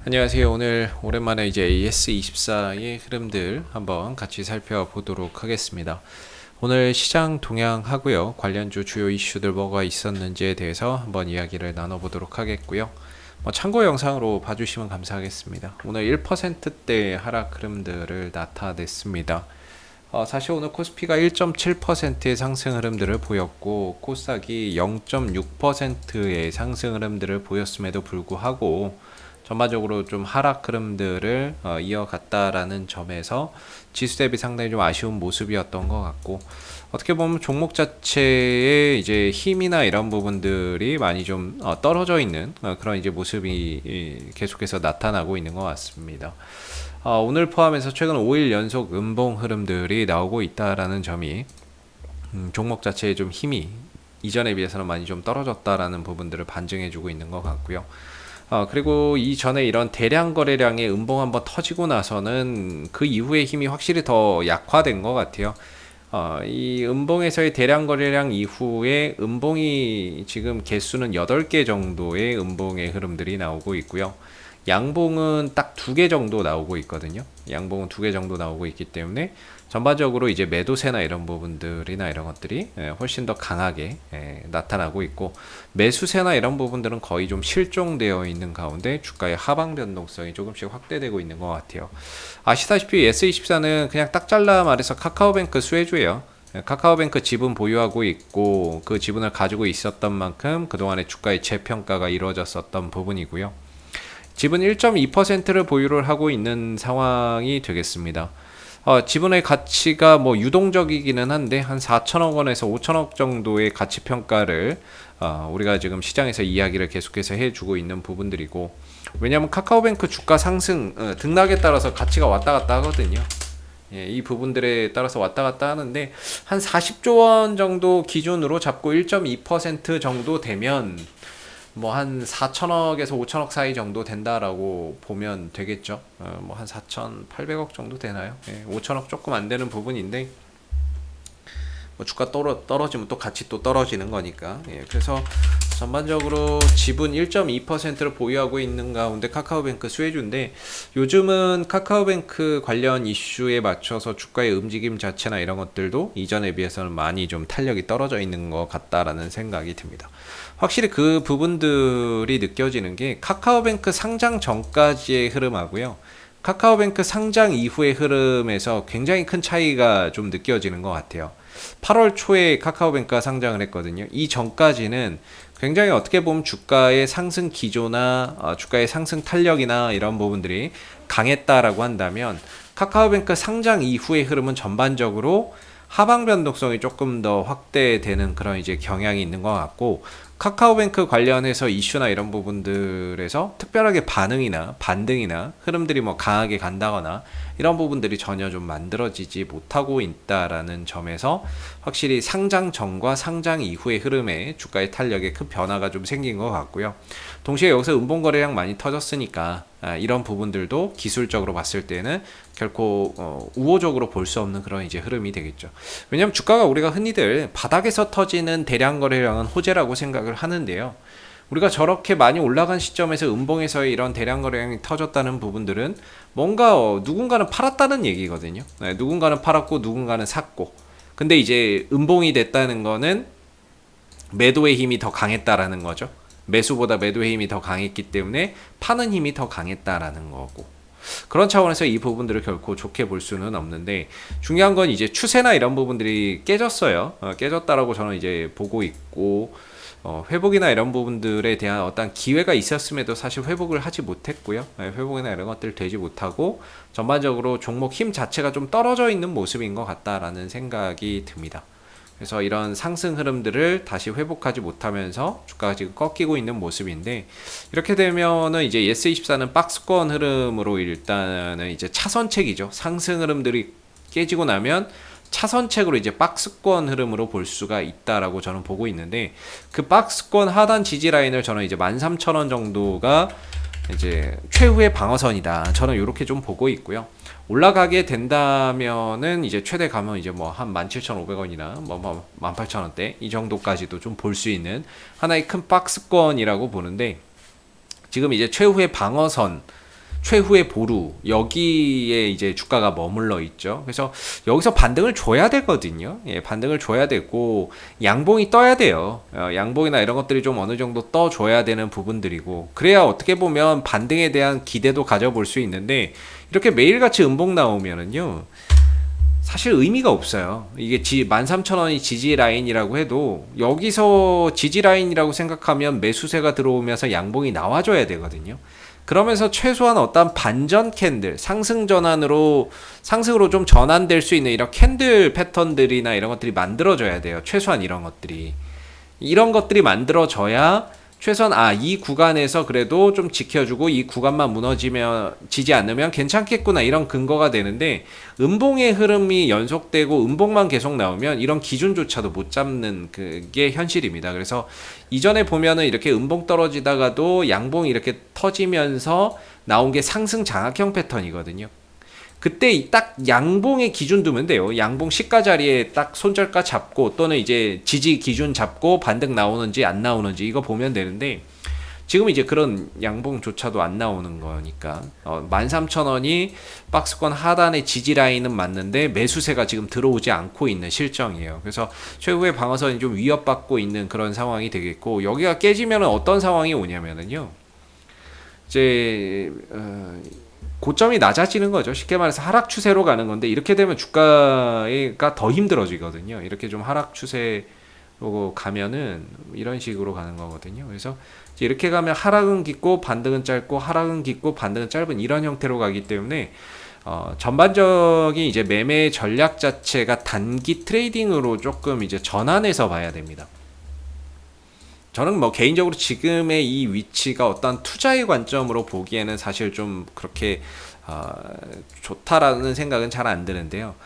안녕하세요. 오늘 오랜만에 이제 AS24의 흐름들 한번 같이 살펴보도록 하겠습니다. 오늘 시장 동향하고요. 관련주 주요 이슈들 뭐가 있었는지에 대해서 한번 이야기를 나눠보도록 하겠고요. 참고 영상으로 봐주시면 감사하겠습니다. 오늘 1%대 하락 흐름들을 나타냈습니다. 사실 오늘 코스피가 1.7%의 상승 흐름들을 보였고 코스닥이 0.6%의 상승 흐름들을 보였음에도 불구하고 전반적으로 좀 하락 흐름들을 이어갔다라는 점에서 지수 대비 상당히 좀 아쉬운 모습이었던 것 같고, 어떻게 보면 종목 자체의 이제 힘이나 이런 부분들이 많이 좀 떨어져 있는 그런 이제 모습이 계속해서 나타나고 있는 것 같습니다. 오늘 포함해서 최근 5일 연속 음봉 흐름들이 나오고 있다라는 점이 종목 자체의 좀 힘이 이전에 비해서는 많이 좀 떨어졌다라는 부분들을 반증해주고 있는 것 같고요. 그리고 이전에 이런 대량 거래량의 음봉 한번 터지고 나서는 그 이후의 힘이 확실히 더 약화된 것 같아요. 이 음봉에서의 대량 거래량 이후에 음봉이 지금 개수는 8개 정도의 음봉의 흐름들이 나오고 있고요. 양봉은 딱 2개 정도 나오고 있거든요. 양봉은 2개 정도 나오고 있기 때문에 전반적으로 이제 매도세나 이런 부분들이나 이런 것들이 훨씬 더 강하게 나타나고 있고, 매수세나 이런 부분들은 거의 좀 실종되어 있는 가운데 주가의 하방 변동성이 조금씩 확대되고 있는 것 같아요. 아시다시피 S24는 그냥 딱 잘라 말해서 카카오뱅크 수혜주예요. 카카오뱅크 지분 보유하고 있고 그 지분을 가지고 있었던 만큼 그동안의 주가의 재평가가 이루어졌었던 부분이고요. 지분 1.2%를 보유를 하고 있는 상황이 되겠습니다. 지분의 가치가 뭐 유동적이기는 한데 한 4천억 원에서 5천억 정도의 가치 평가를 우리가 지금 시장에서 이야기를 계속해서 해주고 있는 부분들이고, 왜냐하면 카카오뱅크 주가 상승 등락에 따라서 가치가 왔다 갔다 하거든요. 이 부분들에 따라서 왔다 갔다 하는데 한 40조 원 정도 기준으로 잡고 1.2% 정도 되면 뭐 한 4천억에서 5천억 사이 정도 된다라고 보면 되겠죠. 뭐 한 4,800억 정도 되나요? 5천억 조금 안 되는 부분인데 뭐 주가 떨어지면 또 같이 또 떨어지는 거니까. 그래서 전반적으로 지분 1.2%를 보유하고 있는 가운데 카카오뱅크 수혜주인데, 요즘은 카카오뱅크 관련 이슈에 맞춰서 주가의 움직임 자체나 이런 것들도 이전에 비해서는 많이 좀 탄력이 떨어져 있는 것 같다라는 생각이 듭니다. 확실히 그 부분들이 느껴지는 게 카카오뱅크 상장 전까지의 흐름하고요, 카카오뱅크 상장 이후의 흐름에서 굉장히 큰 차이가 좀 느껴지는 것 같아요. 8월 초에 카카오뱅크가 상장을 했거든요. 이 전까지는 굉장히 어떻게 보면 주가의 상승 기조나 주가의 상승 탄력이나 이런 부분들이 강했다라고 한다면, 카카오뱅크 상장 이후의 흐름은 전반적으로 하방 변동성이 조금 더 확대되는 그런 이제 경향이 있는 것 같고, 카카오뱅크 관련해서 이슈나 이런 부분들에서 특별하게 반응이나 반등이나 흐름들이 뭐 강하게 간다거나 이런 부분들이 전혀 좀 만들어지지 못하고 있다라는 점에서 확실히 상장 전과 상장 이후의 흐름에 주가의 탄력에 큰 변화가 좀 생긴 것 같고요. 동시에 여기서 음봉 거래량 많이 터졌으니까 이런 부분들도 기술적으로 봤을 때는 결코 우호적으로 볼 수 없는 그런 이제 흐름이 되겠죠. 왜냐하면 주가가 우리가 흔히들 바닥에서 터지는 대량 거래량은 호재라고 생각을 하는데요. 우리가 저렇게 많이 올라간 시점에서 음봉에서의 이런 대량 거래량이 터졌다는 부분들은 뭔가 누군가는 팔았다는 얘기거든요. 누군가는 팔았고 누군가는 샀고, 근데 이제 음봉이 됐다는 거는 매도의 힘이 더 강했다라는 거죠. 매수보다 매도의 힘이 더 강했기 때문에 파는 힘이 더 강했다라는 거고, 그런 차원에서 이 부분들을 결코 좋게 볼 수는 없는데, 중요한 건 이제 추세나 이런 부분들이 깨졌어요. 깨졌다라고 저는 이제 보고 있고, 회복이나 이런 부분들에 대한 어떤 기회가 있었음에도 사실 회복을 하지 못했고요. 회복이나 이런 것들 되지 못하고 전반적으로 종목 힘 자체가 좀 떨어져 있는 모습인 것 같다라는 생각이 듭니다. 그래서 이런 상승 흐름들을 다시 회복하지 못하면서 주가가 지금 꺾이고 있는 모습인데, 이렇게 되면은 이제 S24는 박스권 흐름으로 일단은 이제 차선책이죠. 상승 흐름들이 깨지고 나면 차선책으로 이제 박스권 흐름으로 볼 수가 있다라고 저는 보고 있는데, 그 박스권 하단 지지 라인을 저는 이제 13,000원 정도가 이제 최후의 방어선이다. 저는 이렇게 좀 보고 있고요. 올라가게 된다면은 이제 최대 가면 이제 뭐 한 17,500원이나 뭐 18,000원대 이 정도까지도 좀 볼 수 있는 하나의 큰 박스권이라고 보는데, 지금 이제 최후의 방어선 최후의 보루 여기에 이제 주가가 머물러 있죠. 그래서 여기서 반등을 줘야 되거든요. 예, 반등을 줘야 되고 양봉이 떠야 돼요. 양봉이나 이런 것들이 좀 어느 정도 떠줘야 되는 부분들이고 그래야 어떻게 보면 반등에 대한 기대도 가져볼 수 있는데 이렇게 매일같이 음봉 나오면은요. 사실 의미가 없어요. 이게 13,000원이 지지 라인이라고 해도 여기서 지지 라인이라고 생각하면 매수세가 들어오면서 양봉이 나와줘야 되거든요. 그러면서 최소한 어떤 반전 캔들, 상승 전환으로 상승으로 좀 전환될 수 있는 이런 캔들 패턴들이나 이런 것들이 만들어져야 돼요. 최소한 이런 것들이 만들어져야 최소한 이 구간에서 그래도 좀 지켜주고 이 구간만 무너지면 지지 않으면 괜찮겠구나 이런 근거가 되는데 음봉의 흐름이 연속되고 음봉만 계속 나오면 이런 기준조차도 못 잡는 그게 현실입니다. 그래서 이전에 보면은 이렇게 음봉 떨어지다가도 양봉이 이렇게 터지면서 나온 게 상승 장악형 패턴이거든요. 그때 딱 양봉의 기준 두면 돼요. 양봉 시가 자리에 딱 손절가 잡고 또는 이제 지지 기준 잡고 반등 나오는지 안 나오는지 이거 보면 되는데 지금 이제 그런 양봉조차도 안 나오는 거니까 13,000원이 박스권 하단의 지지 라인은 맞는데 매수세가 지금 들어오지 않고 있는 실정이에요. 그래서 최후의 방어선이 좀 위협받고 있는 그런 상황이 되겠고 여기가 깨지면 어떤 상황이 오냐면은요. 이제 고점이 낮아지는 거죠. 쉽게 말해서 하락 추세로 가는 건데 이렇게 되면 주가가 더 힘들어지거든요. 이렇게 좀 하락 추세로 가면은 이런 식으로 가는 거거든요. 그래서 이렇게 가면 하락은 깊고 반등은 짧고 하락은 깊고 반등은 짧은 이런 형태로 가기 때문에 전반적인 이제 매매 전략 자체가 단기 트레이딩으로 조금 이제 전환해서 봐야 됩니다. 저는 뭐 개인적으로 지금의 이 위치가 어떤 투자의 관점으로 보기에는 사실 좀 그렇게 좋다라는 생각은 잘 안 드는데요.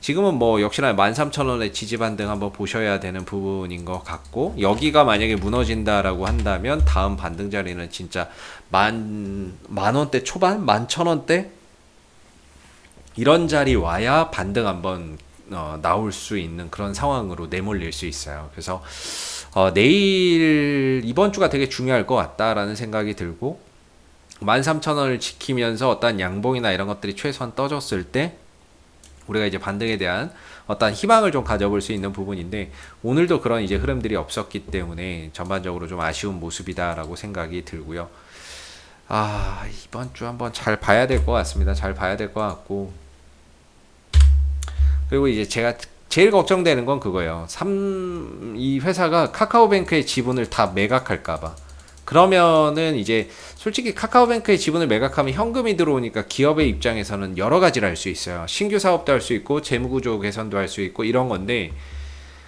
지금은 뭐 역시나 13,000원의 지지 반등 한번 보셔야 되는 부분인 것 같고 여기가 만약에 무너진다라고 한다면 다음 반등 자리는 진짜 만 원대 초반, 11,000원대 이런 자리 와야 반등 한번 나올 수 있는 그런 상황으로 내몰릴 수 있어요. 그래서 내일 이번 주가 되게 중요할 것 같다라는 생각이 들고 13,000원을 지키면서 어떤 양봉이나 이런 것들이 최소한 떠졌을 때 우리가 이제 반등에 대한 어떤 희망을 좀 가져볼 수 있는 부분인데 오늘도 그런 이제 흐름들이 없었기 때문에 전반적으로 좀 아쉬운 모습이다라고 생각이 들고요. 이번 주 한번 잘 봐야 될 것 같습니다. 잘 봐야 될 것 같고 그리고 이제 제가 제일 걱정되는 건 그거예요. 이 회사가 카카오뱅크의 지분을 다 매각할까봐. 그러면은 이제 솔직히 카카오뱅크의 지분을 매각하면 현금이 들어오니까 기업의 입장에서는 여러 가지를 할 수 있어요. 신규 사업도 할 수 있고 재무구조 개선도 할 수 있고 이런 건데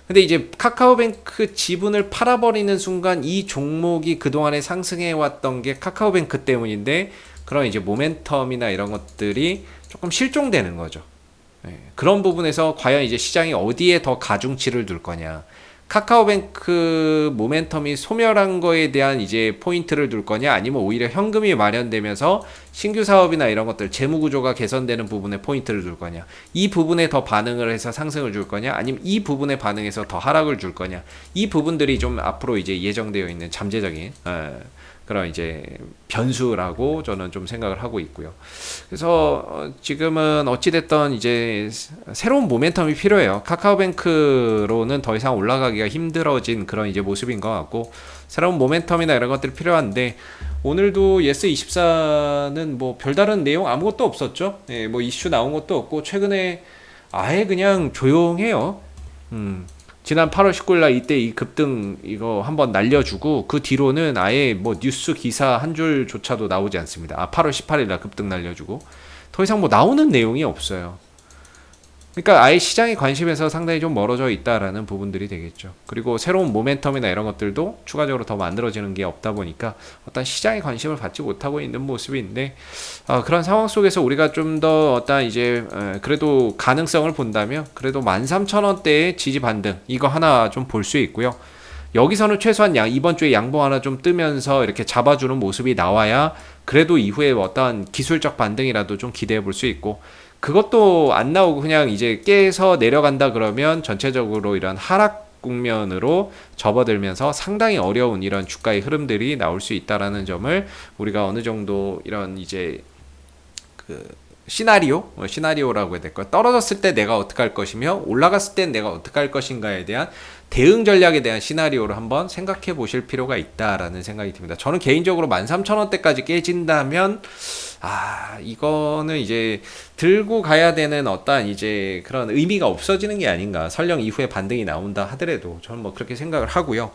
근데 이제 카카오뱅크 지분을 팔아버리는 순간 이 종목이 그동안에 상승해왔던 게 카카오뱅크 때문인데 그런 이제 모멘텀이나 이런 것들이 조금 실종되는 거죠. 그런 부분에서 과연 이제 시장이 어디에 더 가중치를 둘 거냐. 카카오뱅크 모멘텀이 소멸한 거에 대한 이제 포인트를 둘 거냐 아니면 오히려 현금이 마련되면서 신규 사업이나 이런 것들 재무구조가 개선되는 부분에 포인트를 둘 거냐 이 부분에 더 반응을 해서 상승을 줄 거냐 아니면 이 부분에 반응해서 더 하락을 줄 거냐 이 부분들이 좀 앞으로 이제 예정되어 있는 잠재적인 그런 이제 변수라고 저는 좀 생각을 하고 있고요. 그래서 지금은 어찌됐던 이제 새로운 모멘텀이 필요해요. 카카오뱅크로는 더 이상 올라가기가 힘들어진 그런 이제 모습인 것 같고 새로운 모멘텀이나 이런 것들이 필요한데 오늘도 예스24는 뭐 별다른 내용 아무것도 없었죠. 뭐 이슈 나온 것도 없고 최근에 아예 그냥 조용해요. 지난 8월 19일 날 이때 이 급등 이거 한번 날려주고 그 뒤로는 아예 뭐 뉴스 기사 한 줄조차도 나오지 않습니다. 8월 18일 날 급등 날려주고 더 이상 뭐 나오는 내용이 없어요. 그러니까 아예 시장의 관심에서 상당히 좀 멀어져 있다라는 부분들이 되겠죠. 그리고 새로운 모멘텀이나 이런 것들도 추가적으로 더 만들어지는 게 없다 보니까 어떤 시장의 관심을 받지 못하고 있는 모습인데 그런 상황 속에서 우리가 좀 더 어떤 이제 그래도 가능성을 본다면 그래도 13,000원대의 지지 반등 이거 하나 좀 볼 수 있고요. 여기서는 최소한 이번 주에 양봉 하나 좀 뜨면서 이렇게 잡아주는 모습이 나와야 그래도 이후에 어떤 기술적 반등이라도 좀 기대해 볼 수 있고 그것도 안 나오고 그냥 이제 깨서 내려간다 그러면 전체적으로 이런 하락 국면으로 접어들면서 상당히 어려운 이런 주가의 흐름들이 나올 수 있다라는 점을 우리가 어느 정도 이런 이제 그 시나리오라고 해야 될까? 떨어졌을 때 내가 어떻게 할 것이며 올라갔을 때 내가 어떻게 할 것인가에 대한 대응 전략에 대한 시나리오를 한번 생각해 보실 필요가 있다라는 생각이 듭니다. 저는 개인적으로 13,000원대까지 깨진다면 이거는 이제 들고 가야 되는 어떠한 이제 그런 의미가 없어지는 게 아닌가. 설령 이후에 반등이 나온다 하더라도 저는 뭐 그렇게 생각을 하고요.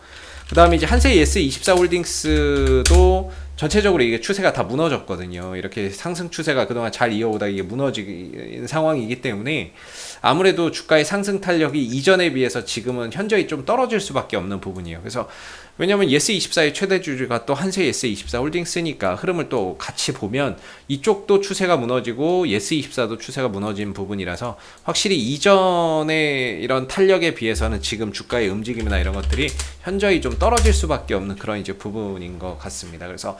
그 다음에 이제 한세 ES24 홀딩스도 전체적으로 이게 추세가 다 무너졌거든요. 이렇게 상승 추세가 그동안 잘 이어오다 이게 무너진 상황이기 때문에 아무래도 주가의 상승 탄력이 이전에 비해서 지금은 현저히 좀 떨어질 수밖에 없는 부분이에요. 그래서 왜냐면 예스24의 최대 주주가 또 한세 예스24 홀딩스니까 흐름을 또 같이 보면 이쪽도 추세가 무너지고 예스24도 추세가 무너진 부분이라서 확실히 이전의 이런 탄력에 비해서는 지금 주가의 움직임이나 이런 것들이 현저히 좀 떨어질 수밖에 없는 그런 이제 부분인 것 같습니다. 그래서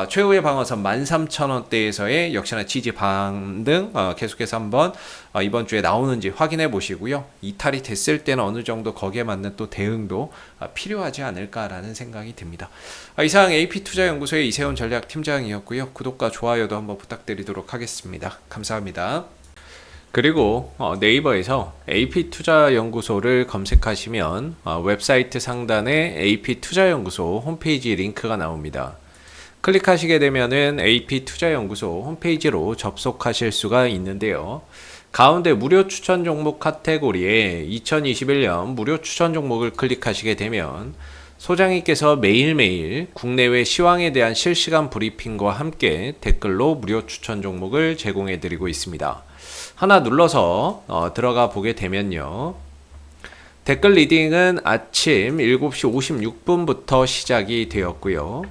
최후의 방어선 13,000원대에서의 역시나 지지 반등 계속해서 한번 이번 주에 나오는지 확인해 보시고요. 이탈이 됐을 때는 어느 정도 거기에 맞는 또 대응도 필요하지 않을까라는 생각이 듭니다. 이상 AP투자연구소의 이세훈 전략팀장이었고요. 구독과 좋아요도 한번 부탁드리도록 하겠습니다. 감사합니다. 그리고 네이버에서 AP투자연구소를 검색하시면 웹사이트 상단에 AP투자연구소 홈페이지 링크가 나옵니다. 클릭하시게 되면은 AP투자연구소 홈페이지로 접속하실 수가 있는데요. 가운데 무료 추천 종목 카테고리에 2021년 무료 추천 종목을 클릭하시게 되면 소장님께서 매일매일 국내외 시황에 대한 실시간 브리핑과 함께 댓글로 무료 추천 종목을 제공해 드리고 있습니다. 하나 눌러서 들어가 보게 되면요. 댓글 리딩은 아침 7시 56분부터 시작이 되었고요.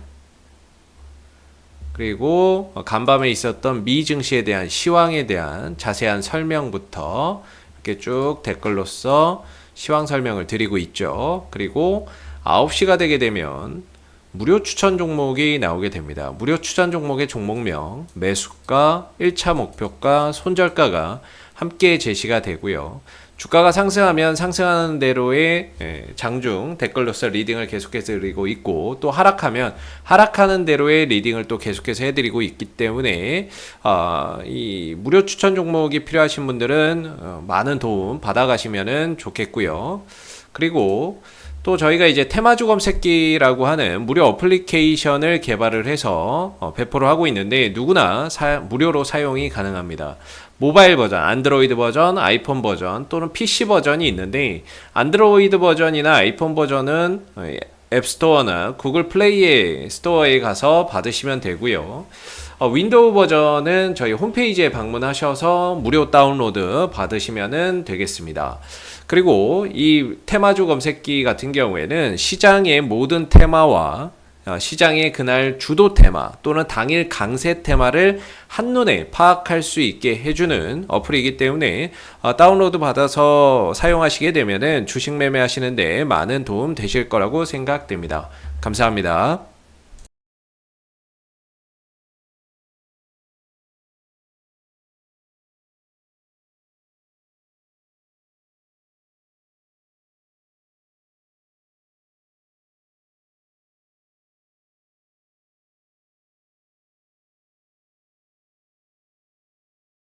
그리고 간밤에 있었던 미 증시에 대한 시황에 대한 자세한 설명부터 이렇게 쭉 댓글로서 시황 설명을 드리고 있죠. 그리고 9시가 되게 되면 무료 추천 종목이 나오게 됩니다. 무료 추천 종목의 종목명, 매수가, 1차 목표가, 손절가가 함께 제시가 되고요. 주가가 상승하면 상승하는 대로의 장중 댓글로서 리딩을 계속해서 드리고 있고, 또 하락하면 하락하는 대로의 리딩을 또 계속해서 해드리고 있기 때문에 이 무료 추천 종목이 필요하신 분들은 많은 도움 받아가시면 좋겠고요. 그리고 또 저희가 이제 테마주 검색기라고 하는 무료 어플리케이션을 개발을 해서 배포를 하고 있는데 누구나 무료로 사용이 가능합니다. 모바일 버전, 안드로이드 버전, 아이폰 버전 또는 PC 버전이 있는데 안드로이드 버전이나 아이폰 버전은 앱스토어나 구글 플레이 스토어에 가서 받으시면 되고요. 윈도우 버전은 저희 홈페이지에 방문하셔서 무료 다운로드 받으시면 되겠습니다. 그리고 이 테마주 검색기 같은 경우에는 시장의 모든 테마와 시장의 그날 주도 테마 또는 당일 강세 테마를 한눈에 파악할 수 있게 해주는 어플이기 때문에 다운로드 받아서 사용하시게 되면은 주식 매매하시는데 많은 도움 되실 거라고 생각됩니다. 감사합니다.